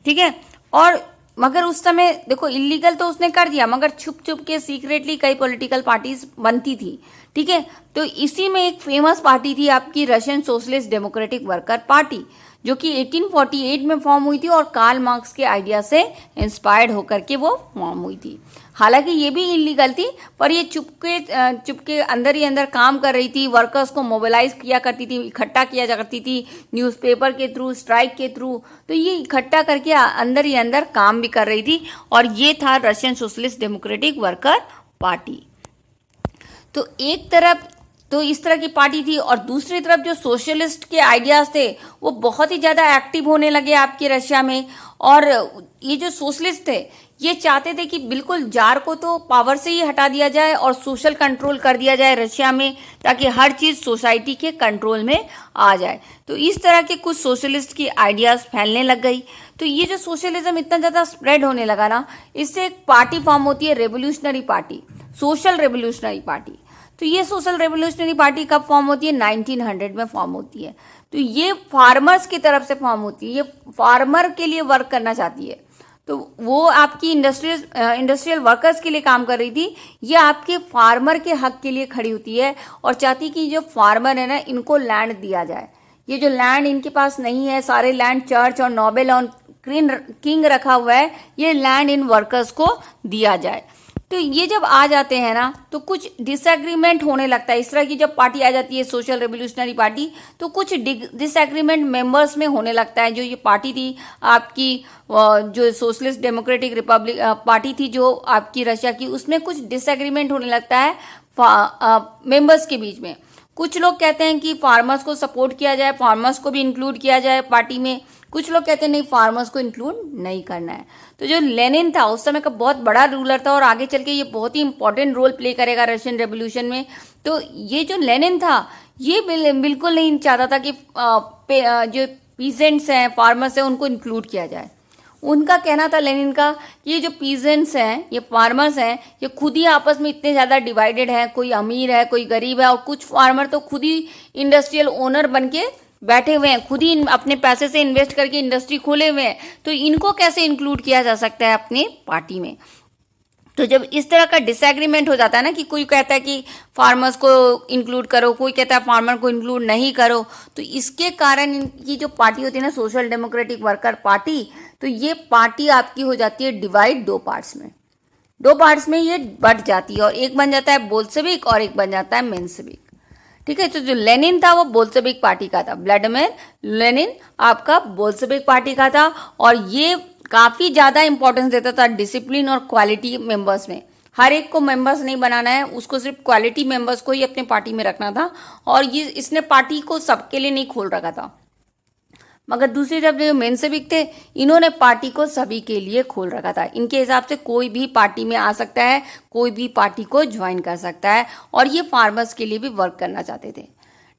ठीक है। और मगर उस समय देखो, इलीगल तो उसने कर दिया, मगर छुप छुप के सीक्रेटली कई पॉलिटिकल पार्टीज बनती थी, ठीक है। तो इसी में एक फेमस पार्टी थी आपकी Russian socialist democratic worker party, जो कि 1848 में फॉर्म हुई थी और कार्ल मार्क्स के आइडिया से इंस्पायर्ड होकर के वो फॉर्म हुई थी। हालांकि ये भी इलीगल थी, पर ये चुपके अंदर ही अंदर काम कर रही थी, वर्कर्स को मोबिलाइज किया करती थी, इकट्ठा किया करती थी न्यूज़पेपर के थ्रू, स्ट्राइक के थ्रू। तो ये इकट्ठा करके अंदर ही अंदर काम भी कर रही थी, और ये था Russian socialist democratic worker party. तो एक तरफ तो इस तरह की पार्टी थी, और दूसरी तरफ जो सोशलिस्ट के आइडियाज थे वो बहुत ही ज्यादा एक्टिव होने लगे आपके रशिया में। और ये जो सोशलिस्ट थे ये चाहते थे कि बिल्कुल जार को तो पावर से ही हटा दिया जाए और सोशल कंट्रोल कर दिया जाए रशिया में, ताकि हर चीज सोसाइटी के कंट्रोल में आ जाए। तो इस तरह के कुछ सोशलिस्ट की आइडियाज फैलने लग गई। तो ये जो सोशलिज्म इतना ज्यादा स्प्रेड होने लगा ना, इससे एक पार्टी फॉर्म होती है, revolutionary party, social revolutionary party. तो ये सोशल रेवोल्यूशनरी पार्टी कब फॉर्म होती है? 1900 में फॉर्म होती है। तो ये फार्मर्स की तरफ से फॉर्म होती है, ये फार्मर के लिए वर्क करना चाहती है। तो वो आपकी इंडस्ट्रियल वर्कर्स के लिए काम कर रही थी, ये आपके फार्मर के हक के लिए खड़ी होती है और चाहती कि जो फार्मर है ना, इनको लैंड दिया जाए। ये जो लैंड इनके पास नहीं है, सारे लैंड चर्च और नोबेल और किंग रखा हुआ है, ये लैंड इन वर्कर्स को दिया जाए। तो ये जब आ जाते हैं ना, तो कुछ डिसएग्रीमेंट होने लगता है। इस तरह की जब पार्टी आ जाती है सोशल रेवोल्यूशनरी पार्टी, तो कुछ डिसएग्रीमेंट मेंबर्स में होने लगता है। जो ये पार्टी थी आपकी, जो सोशलिस्ट डेमोक्रेटिक रिपब्लिक पार्टी थी जो आपकी रशिया की, उसमें कुछ डिसएग्रीमेंट होने लगता है मेंबर्स के बीच में। कुछ लोग कहते हैं कि फार्मर्स को सपोर्ट किया जाए, फार्मर्स को भी इंक्लूड किया जाए पार्टी में। कुछ लोग कहते हैं नहीं, फार्मर्स को इंक्लूड नहीं करना है। तो जो लेनिन था उस समय का बहुत बड़ा रूलर था, और आगे चल के ये बहुत ही इंपॉर्टेंट रोल प्ले करेगा रशियन रेवोल्यूशन में। तो ये जो लेनिन था ये बिल्कुल नहीं चाहता था कि जो पीजेंट्स हैं, फार्मर्स हैं, उनको इंक्लूड किया जाए। उनका कहना था लेनिन का कि ये जो पीजेंट्स हैं, ये फार्मर्स हैं, ये खुद ही आपस में इतने ज़्यादा डिवाइडेड हैं, कोई अमीर है, कोई गरीब है, और कुछ फार्मर तो खुद ही इंडस्ट्रियल ओनर बन के बैठे हुए हैं, खुद ही अपने पैसे से इन्वेस्ट करके इंडस्ट्री खोले हुए हैं। तो इनको कैसे इंक्लूड किया जा सकता है अपनी पार्टी में? तो जब इस तरह का डिसएग्रीमेंट हो जाता है ना, कि कोई कहता है कि फार्मर्स को इंक्लूड करो, कोई कहता है फार्मर को इंक्लूड नहीं करो, तो इसके कारण इनकी जो पार्टी होती है ना, सोशल डेमोक्रेटिक वर्कर पार्टी, तो ये पार्टी आपकी हो जाती है डिवाइड दो पार्ट्स में ये बट जाती है, और एक बन जाता है बोल्शेविक और एक बन जाता है मेंशेविक, ठीक है। तो जो लेनिन था वो बोल्शेविक पार्टी का था, व्लादिमीर लेनिन आपका बोल्शेविक पार्टी का था, और ये काफी ज्यादा इंपॉर्टेंस देता था डिसिप्लिन और क्वालिटी मेंबर्स में। हर एक को मेंबर्स नहीं बनाना है, उसको सिर्फ क्वालिटी मेंबर्स को ही अपने पार्टी में रखना था, और ये इसने पार्टी को सबके लिए नहीं खोल रखा था। मगर दूसरी तरफ जो मेंशेविक थे, इन्होंने पार्टी को सभी के लिए खोल रखा था। इनके हिसाब से कोई भी पार्टी में आ सकता है, कोई भी पार्टी को ज्वाइन कर सकता है, और ये फार्मर्स के लिए भी वर्क करना चाहते थे,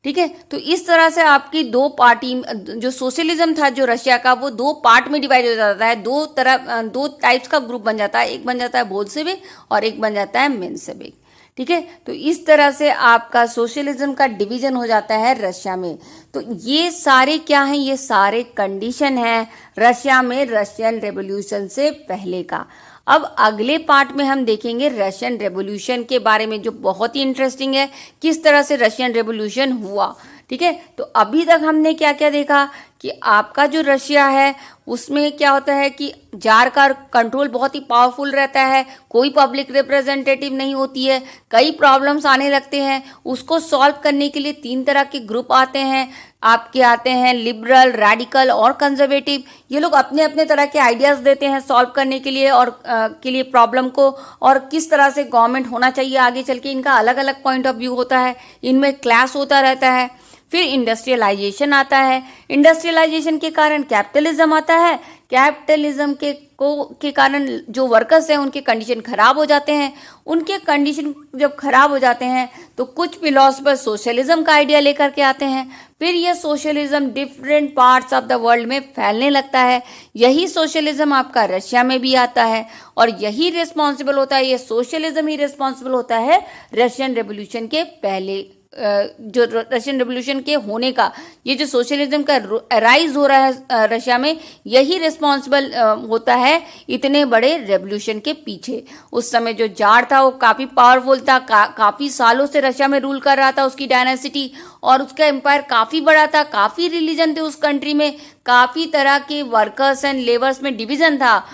ठीक है। तो इस तरह से आपकी दो पार्टी, जो सोशलिज्म था जो रशिया का, वो दो पार्ट में डिवाइड हो जाता है, दो टाइप्स का ग्रुप बन जाता है। एक बन जाता है बोल्शेविक और एक बन जाता है मेंशेविक, ठीक है। तो इस तरह से आपका सोशलिज्म का डिवीजन हो जाता है रशिया में। तो ये सारे क्या हैं, ये सारे कंडीशन हैं रशिया में रशियन रेवोल्यूशन से पहले का। अब अगले पार्ट में हम देखेंगे रशियन रेवोल्यूशन के बारे में, जो बहुत ही इंटरेस्टिंग है, किस तरह से रशियन रेवोल्यूशन हुआ। ठीक है। तो अभी तक हमने क्या क्या देखा कि आपका जो रशिया है उसमें क्या होता है कि जार का कंट्रोल बहुत ही पावरफुल रहता है, कोई पब्लिक रिप्रेजेंटेटिव नहीं होती है, कई प्रॉब्लम्स आने लगते हैं, उसको सॉल्व करने के लिए 3 तरह के ग्रुप आते हैं। आपके आते हैं लिबरल, रेडिकल और कंजर्वेटिव। ये लोग अपने अपने तरह के आइडियाज देते हैं सॉल्व करने के लिए और के लिए प्रॉब्लम को, और किस तरह से गवर्नमेंट होना चाहिए आगे चल के, इनका अलग अलग पॉइंट ऑफ व्यू होता है, इनमें क्लैश होता रहता है। फिर इंडस्ट्रियलाइजेशन आता है, इंडस्ट्रियलाइजेशन के कारण कैपिटलिज्म आता है, कैपिटलिज्म के कारण जो वर्कर्स हैं उनके कंडीशन खराब हो जाते हैं। उनके कंडीशन जब खराब हो जाते हैं तो कुछ फिलोसफर सोशलिज्म का आइडिया लेकर के आते हैं। फिर ये socialism different parts of the world में फैलने लगता है। यही सोशलिज्म आपका रशिया में भी आता है और यही रिस्पॉन्सिबल होता है, ये सोशलिज्म ही रिस्पॉन्सिबल होता है रशियन रेवोल्यूशन के पहले, जो रशियन रेवोल्यूशन के होने का, ये जो सोशलिज्म का राइज हो रहा है रशिया में, यही रिस्पॉन्सिबल होता है इतने बड़े रेवोल्यूशन के पीछे। उस समय जो जार था वो काफी पावरफुल था, काफी सालों से रशिया में रूल कर रहा था, उसकी डायनेसिटी, और उसका एम्पायर काफी बड़ा था, काफी रिलीजन थे उस कंट्री में, काफी तरह के वर्कर्स एंड लेबर्स में डिवीजन था,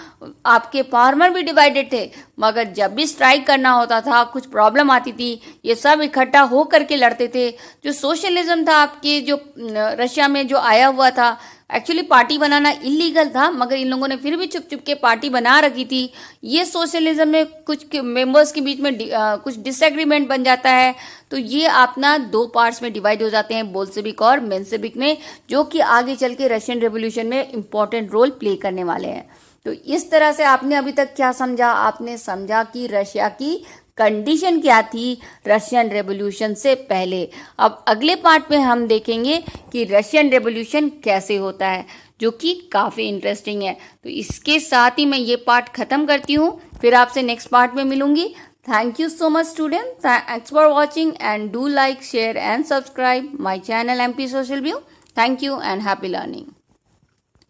आपके फार्मर भी डिवाइडेड थे। मगर जब भी स्ट्राइक करना होता था, कुछ प्रॉब्लम आती थी, ये सब इकट्ठा हो करके लड़ते थे। जो सोशलिज्म था आपके जो रशिया में जो आया हुआ था, एक्चुअली पार्टी बनाना इलीगल था, मगर इन लोगों ने फिर भी चुप चुप के पार्टी बना रखी थी। ये सोशलिज्म में कुछ मेंबर्स के बीच में कुछ डिसएग्रीमेंट बन जाता है, तो ये अपना 2 पार्ट्स में डिवाइड हो जाते हैं, बोल्शेविक और मेंशेविक में, जो कि आगे चल के रशियन रेवोल्यूशन में इंपॉर्टेंट रोल प्ले करने वाले हैं। तो इस तरह से आपने अभी तक क्या समझा, आपने समझा कि रशिया की कंडीशन क्या थी रशियन रेवोल्यूशन से पहले। अब अगले पार्ट में हम देखेंगे कि रशियन रेवोल्यूशन कैसे होता है, जो कि काफ़ी इंटरेस्टिंग है। तो इसके साथ ही मैं ये पार्ट ख़त्म करती हूँ, फिर आपसे नेक्स्ट पार्ट में मिलूंगी। Thank you so much student. Thanks for watching and do like, share and subscribe my channel MP Social View. Thank you and happy learning.